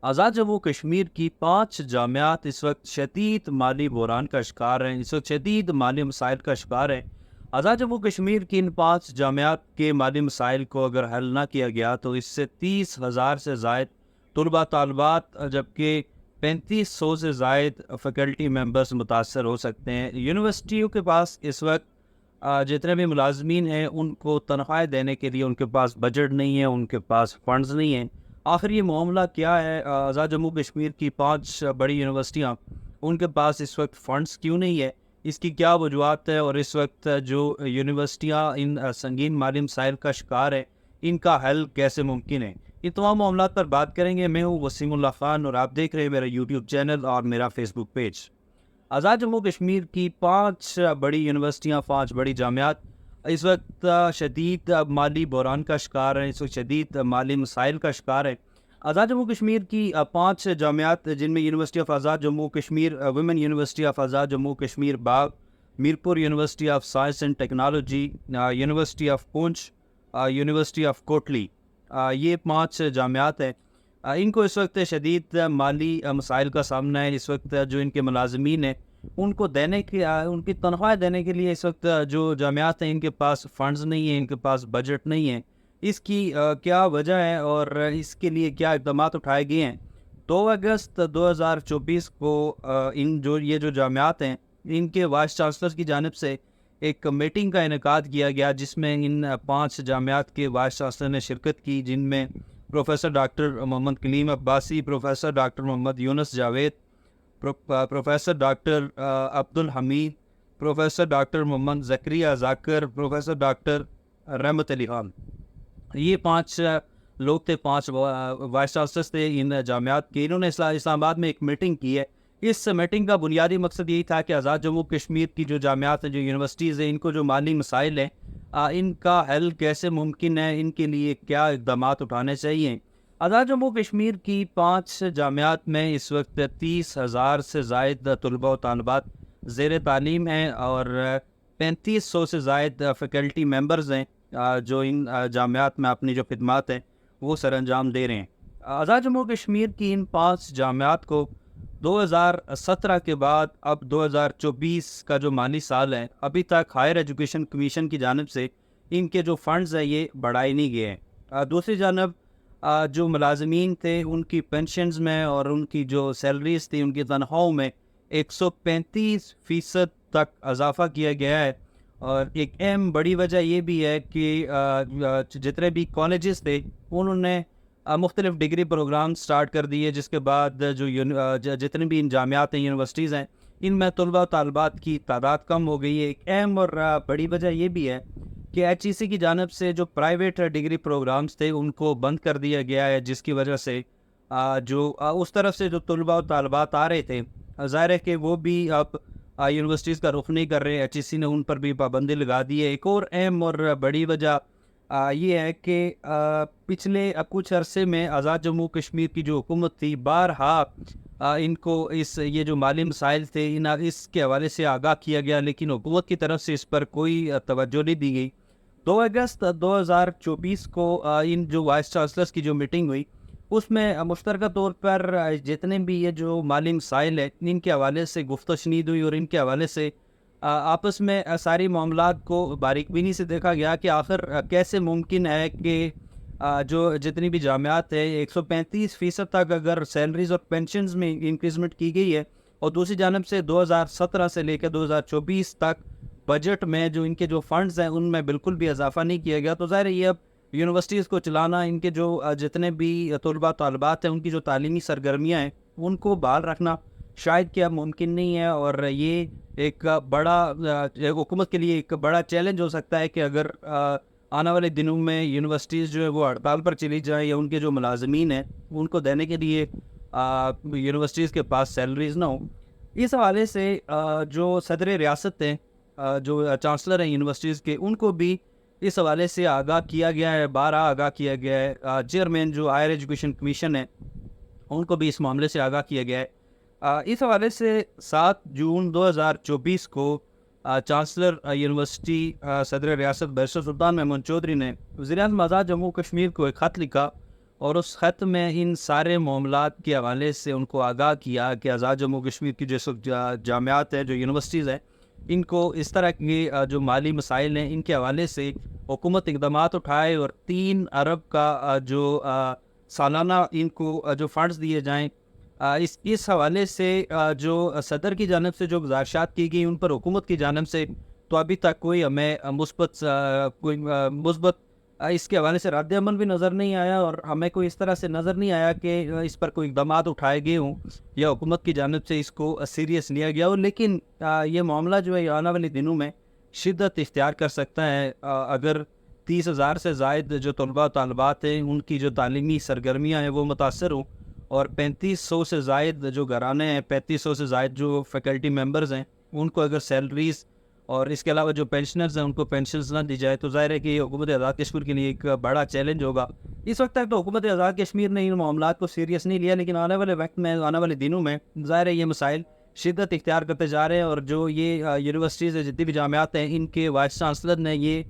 آزاد جموں کشمیر کی 5 جامعات اس وقت شدید مالی بحران کا شکار ہیں، اس وقت شدید مالی مسائل کا شکار ہیں۔ آزاد جموں کشمیر کی ان 5 جامعات کے مالی مسائل کو اگر حل نہ کیا گیا تو اس سے 30,000 سے زائد طلباء طالبات جبکہ 3500 سے زائد فیکلٹی ممبرز متاثر ہو سکتے ہیں۔ یونیورسٹیوں کے پاس اس وقت جتنے بھی ملازمین ہیں ان کو تنخواہیں دینے کے لیے ان کے پاس بجٹ نہیں ہے، ان کے پاس فنڈز نہیں ہیں۔ آخر یہ معاملہ کیا ہے؟ آزاد جموں کشمیر کی 5 بڑی یونیورسٹیاں، ان کے پاس اس وقت فنڈز کیوں نہیں ہے؟ اس کی کیا وجوہات ہے؟ اور اس وقت جو یونیورسٹیاں ان سنگین مالی مسائل کا شکار ہے، ان کا حل کیسے ممکن ہے؟ یہ تمام معاملات پر بات کریں گے۔ میں ہوں وسیم اللہ خان اور آپ دیکھ رہے ہیں میرا یوٹیوب چینل اور میرا فیس بک پیج۔ آزاد جموں کشمیر کی 5 بڑی یونیورسٹیاں، 5 بڑی جامعات اس وقت شدید مالی بحران کا شکار ہیں، اس وقت شدید مالی مسائل کا شکار ہے۔ آزاد جموں کشمیر کی 5 جامعات جن میں university of Azad Jammu Kashmir, women university of Azad Jammu Kashmir Bagh, Mirpur university of science and technology, university of Poonch, university of Kotli, یہ 5 جامعات ہیں۔ ان کو اس وقت شدید مالی مسائل کا سامنا ہے۔ اس وقت جو ان کے ملازمین ہیں ان کو دینے کے ان کی تنخواہ دینے کے لیے اس وقت جو جامعات ہیں ان کے پاس فنڈز نہیں ہیں، ان کے پاس بجٹ نہیں ہے۔ اس کی کیا وجہ ہے اور اس کے لیے کیا اقدامات اٹھائے گئے ہیں؟ 2 اگست 2024 کو یہ جو جامعات ہیں ان کے وائس چانسلر کی جانب سے ایک میٹنگ کا انعقاد کیا گیا، جس میں ان 5 جامعات کے وائس چانسلر نے شرکت کی، جن میں پروفیسر ڈاکٹر محمد کلیم عباسی، پروفیسر ڈاکٹر محمد یونس جاوید، پروفیسر ڈاکٹر عبد الحمید، پروفیسر ڈاکٹر محمد زکریا ذاکر، پروفیسر ڈاکٹر رحمت علی خان۔ یہ 5 لوگ تھے، 5 وائس چانسلرز تھے ان جامعات کے۔ انہوں نے اسلام آباد میں ایک میٹنگ کی ہے۔ اس میٹنگ کا بنیادی مقصد یہی تھا کہ آزاد جموں کشمیر کی جو جامعات ہیں، جو یونیورسٹیز ہیں، ان کو جو مالی مسائل ہیں ان کا حل کیسے ممکن ہے، ان کے لیے کیا اقدامات اٹھانے چاہیے۔ آزاد جموں کشمیر کی 5 جامعات میں اس وقت 30,000 سے زائد طلباء و طالبات زیر تعلیم ہیں اور 3500 سے زائد فیکلٹی ممبرز ہیں جو ان جامعات میں اپنی جو خدمات ہیں وہ سر انجام دے رہے ہیں۔ آزاد جموں کشمیر کی ان 5 جامعات کو 2017 کے بعد اب 2024 کا جو مالی سال ہے، ابھی تک ہائر ایجوکیشن کمیشن کی جانب سے ان کے جو فنڈز ہیں یہ بڑھائے نہیں گئے ہیں۔ دوسری جانب جو ملازمین تھے ان کی پینشنز میں اور ان کی جو سیلریز تھی، ان کی تنخواہوں میں 135% تک اضافہ کیا گیا ہے۔ اور ایک اہم بڑی وجہ یہ بھی ہے کہ جتنے بھی کالجز تھے انہوں نے مختلف ڈگری پروگرام سٹارٹ کر دیے، جس کے بعد جتنے بھی ان جامعات ہیں، یونیورسٹیز ہیں، ان میں طلباء و طالبات کی تعداد کم ہو گئی ہے۔ ایک اہم اور بڑی وجہ یہ بھی ہے کہ ایچ ای سی کی جانب سے جو پرائیویٹ ڈگری پروگرامز تھے ان کو بند کر دیا گیا ہے، جس کی وجہ سے جو اس طرف سے جو طلباء و طالبات آ رہے تھے، ظاہر ہے کہ وہ بھی اب یونیورسٹیز کا رخ نہیں کر رہے۔ ایچ ای سی نے ان پر بھی پابندی لگا دی ہے۔ ایک اور اہم اور بڑی وجہ یہ ہے کہ پچھلے کچھ عرصے میں آزاد جموں کشمیر کی جو حکومت تھی، بارہا ان کو یہ جو مالی مسائل تھے اس کے حوالے سے آگاہ کیا گیا، لیکن حکومت کی طرف سے اس پر کوئی توجہ نہیں دی گئی۔ 2 اگست 2024 کو ان جو وائس چانسلرز کی جو میٹنگ ہوئی، اس میں مشترکہ طور پر جتنے بھی یہ جو مالی مسائل ہیں ان کے حوالے سے گفت و شنید ہوئی اور ان کے حوالے سے آپس میں ساری معاملات کو باریک بینی سے دیکھا گیا کہ آخر کیسے ممکن ہے کہ جو جتنی بھی جامعات ہیں 135% تک اگر سیلریز اور پینشنز میں انکریزمنٹ کی گئی ہے، اور دوسری جانب سے 2017 سے لے کے 2024 تک بجٹ میں جو ان کے جو فنڈز ہیں ان میں بالکل بھی اضافہ نہیں کیا گیا، تو ظاہر ہے یہ اب یونیورسٹیز کو چلانا، ان کے جو جتنے بھی طلباء طالبات ہیں ان کی جو تعلیمی سرگرمیاں ہیں ان کو بحال رکھنا شاید کہ اب ممکن نہیں ہے۔ اور یہ ایک بڑا حکومت کے لیے ایک بڑا چیلنج ہو سکتا ہے کہ اگر آنے والے دنوں میں یونیورسٹیز جو ہے وہ ہڑتال پر چلی جائیں یا ان کے جو ملازمین ہیں ان کو دینے کے لیے یونیورسٹیز کے پاس سیلریز نہ ہوں۔ اس حوالے سے جو صدر ریاست ہیں، جو چانسلر ہیں یونیورسٹیز کے، ان کو بھی اس حوالے سے آگاہ کیا گیا ہے، بارہا آگاہ کیا گیا ہے۔ چیئرمین جو ہائر ایجوکیشن کمیشن ہے ان کو بھی اس معاملے سے آگاہ کیا گیا ہے۔ اس حوالے سے 7 جون 2024 کو چانسلر یونیورسٹی صدر ریاست بیرسٹر سلطان محمود چودھری نے وزیر اعظم آزاد جموں کشمیر کو ایک خط لکھا اور اس خط میں ان سارے معاملات کے حوالے سے ان کو آگاہ کیا کہ آزاد جموں کشمیر کی جو جامعات ہیں، جو یونیورسٹیز ہیں، ان کو اس طرح کے جو مالی مسائل ہیں ان کے حوالے سے حکومت اقدامات اٹھائے اور 3 ارب کا جو سالانہ ان کو جو فنڈز دیے جائیں۔ اس حوالے سے جو صدر کی جانب سے جو گزارشات کی گئی ان پر حکومت کی جانب سے تو ابھی تک کوئی ہمیں مثبت اس کے حوالے سے رد عمل بھی نظر نہیں آیا، اور ہمیں کوئی اس طرح سے نظر نہیں آیا کہ اس پر کوئی اقدامات اٹھائے گئے ہوں یا حکومت کی جانب سے اس کو سیریس لیا گیا ہو۔ لیکن یہ معاملہ جو ہے آنے والے دنوں میں شدت اختیار کر سکتا ہے اگر 30,000 سے زائد جو طلباء و طالبات ہیں ان کی جو تعلیمی سرگرمیاں ہیں وہ متاثر ہوں، اور 3500 سے زائد جو گھرانے ہیں، 3500 سے زائد جو فیکلٹی ممبرز ہیں ان کو اگر سیلریز اور اس کے علاوہ جو پینشنرز ہیں ان کو پینشنز نہ دی جائے تو ظاہر ہے کہ یہ حکومت آزاد کشمیر کے لیے ایک بڑا چیلنج ہوگا۔ اس وقت تک تو حکومت آزاد کشمیر نے ان معاملات کو سیریس نہیں لیا، لیکن آنے والے وقت میں، آنے والے دنوں میں ظاہر ہے یہ مسائل شدت اختیار کرتے جا رہے ہیں، اور جو یہ یونیورسٹیز ہیں، جتنی بھی جامعات ہیں، ان کے وائس چانسلر نے یہ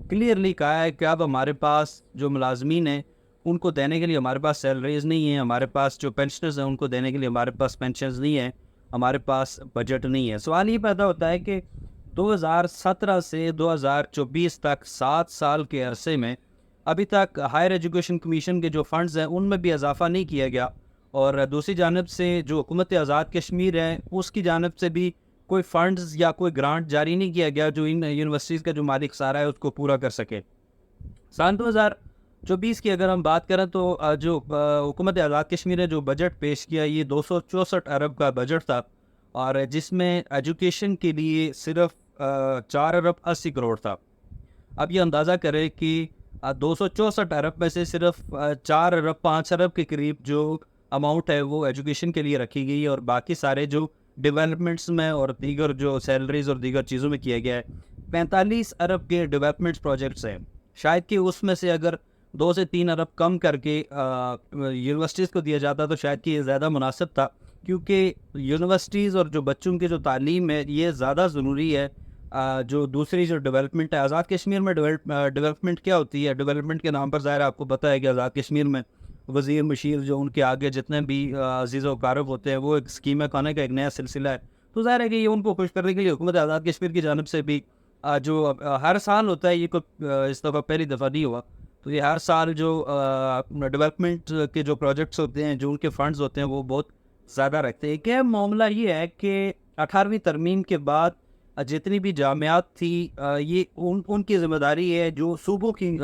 کلیئرلی کہا ہے کہ اب ہمارے پاس جو ملازمین ہیں ان کو دینے کے لیے ہمارے پاس سیلریز نہیں ہیں، ہمارے پاس جو پینشنرز ہیں ان کو دینے کے لیے ہمارے پاس پینشنز نہیں ہیں، ہمارے پاس بجٹ نہیں ہے۔ سوال یہ پیدا ہوتا ہے کہ 2017 سے 2024 تک 7 سال کے عرصے میں ابھی تک ہائر ایجوکیشن کمیشن کے جو فنڈز ہیں ان میں بھی اضافہ نہیں کیا گیا، اور دوسری جانب سے جو حکومت آزاد کشمیر ہے اس کی جانب سے بھی کوئی فنڈز یا کوئی گرانٹ جاری نہیں کیا گیا جو ان یونیورسٹیز کا جو مالی خسارہ ہے اس کو پورا کر سکے۔ سال 2024 کی اگر ہم بات کریں تو جو حکومت آزاد کشمیر نے جو بجٹ پیش کیا یہ 264 ارب کا بجٹ تھا، اور جس میں ایجوکیشن کے لیے صرف 4 ارب 80 کروڑ تھا۔ اب یہ اندازہ کریں کہ 264 ارب میں سے صرف 4 ارب 5 ارب کے قریب جو اماؤنٹ ہے وہ ایجوکیشن کے لیے رکھی گئی ہے، اور باقی سارے جو ڈیولپمنٹس میں اور دیگر جو سیلریز اور دیگر چیزوں میں کیا گیا ہے۔ 45 ارب کے ڈیولپمنٹس پروجیکٹس ہیں، شاید کہ اس میں سے اگر 2 سے 3 ارب کم کر کے یونیورسٹیز کو دیا جاتا تو شاید کہ یہ زیادہ مناسب تھا، کیونکہ یونیورسٹیز اور جو بچوں کی جو تعلیم ہے یہ زیادہ ضروری ہے۔ جو دوسری جو ڈیولپمنٹ ہے آزاد کشمیر میں، ڈیولپمنٹ کیا ہوتی ہے؟ ڈیولپمنٹ کے نام پر ظاہر آپ کو پتہ ہے کہ آزاد کشمیر میں وزیر مشیر جو ان کے آگے جتنے بھی عزیز و اقارب ہوتے ہیں وہ ایک اسکیمیں کھانے کا ایک نیا سلسلہ ہے، تو ظاہر ہے کہ یہ ان کو خوش کرنے کے لیے حکومت آزاد کشمیر کی جانب سے بھی جو ہر سال ہوتا ہے، یہ اس دفعہ پہلی دفعہ نہیں ہوا، تو یہ ہر سال جو ڈیولپمنٹ کے جو پروجیکٹس ہوتے ہیں، جو ان کے فنڈز ہوتے ہیں وہ بہت زیادہ رکھتے ہیں۔ کہ معاملہ یہ ہے کہ 18ویں ترمیم کے بعد جتنی بھی جامعات تھی یہ ان کی ذمہ داری ہے، جو صوبوں کی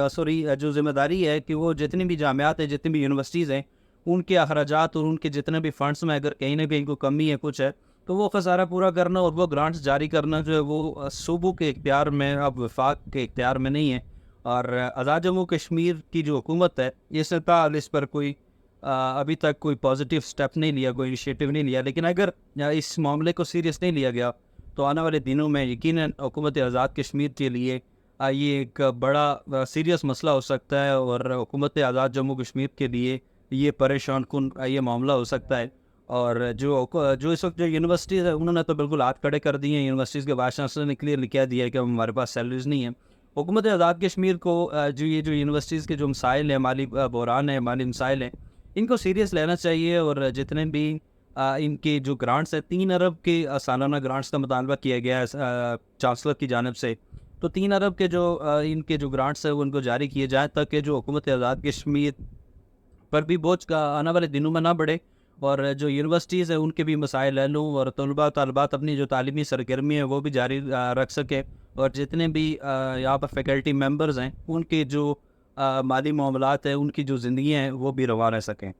جو ذمہ داری ہے کہ وہ جتنی بھی جامعات ہیں، جتنی بھی یونیورسٹیز ہیں، ان کے اخراجات اور ان کے جتنے بھی فنڈز میں اگر کہیں نہ کہیں کوئی کمی ہے کچھ ہے تو وہ خسارہ پورا کرنا اور وہ گرانٹس جاری کرنا جو ہے وہ صوبوں کے اختیار میں، اب وفاق کے اختیار میں نہیں ہے، اور آزاد جموں کشمیر کی جو حکومت ہے اس نے تاحال اس پر کوئی ابھی تک کوئی پازیٹیو سٹیپ نہیں لیا، کوئی انیشیٹو نہیں لیا۔ لیکن اگر اس معاملے کو سیریس نہیں لیا گیا تو آنے والے دنوں میں یقیناً حکومت آزاد کشمیر کے لیے یہ ایک بڑا سیریس مسئلہ ہو سکتا ہے، اور حکومت آزاد جموں کشمیر کے لیے یہ پریشان کن یہ معاملہ ہو سکتا ہے۔ اور جو اس وقت جو یونیورسٹیز ہیں انہوں نے تو بالکل ہاتھ کھڑے کر دیے ہیں، یونیورسٹیز کے وائس چانسلر نے کلیئرلی کہہ دیا ہے کہ ہمارے پاس سیلریز نہیں ہیں۔ حکومت آزاد کشمیر کو جو یونیورسٹیز کے جو مسائل ہیں، مالی بحران ہے، مالی مسائل ہیں، ان کو سیریس لینا چاہیے، اور جتنے بھی ان کے جو گرانٹس ہیں 3 ارب کے سالانہ گرانٹس کا مطالبہ کیا گیا ہے چانسلر کی جانب سے، تو 3 ارب کے جو ان کے جو گرانٹس ہیں وہ ان کو جاری کیے جائیں تاکہ جو حکومت آزاد کشمیر پر بھی بوجھ کا آنے والے دنوں میں نہ بڑھے، اور جو یونیورسٹیز ہیں ان کے بھی مسائل حل ہوں، اور طلباء طالبات اپنی جو تعلیمی سرگرمی ہے وہ بھی جاری رکھ سکیں، اور جتنے بھی یہاں پر فیکلٹی ممبرز ہیں ان کے جو مالی معاملات ہیں، ان کی جو زندگیاں ہیں وہ بھی رواں رہ سکیں۔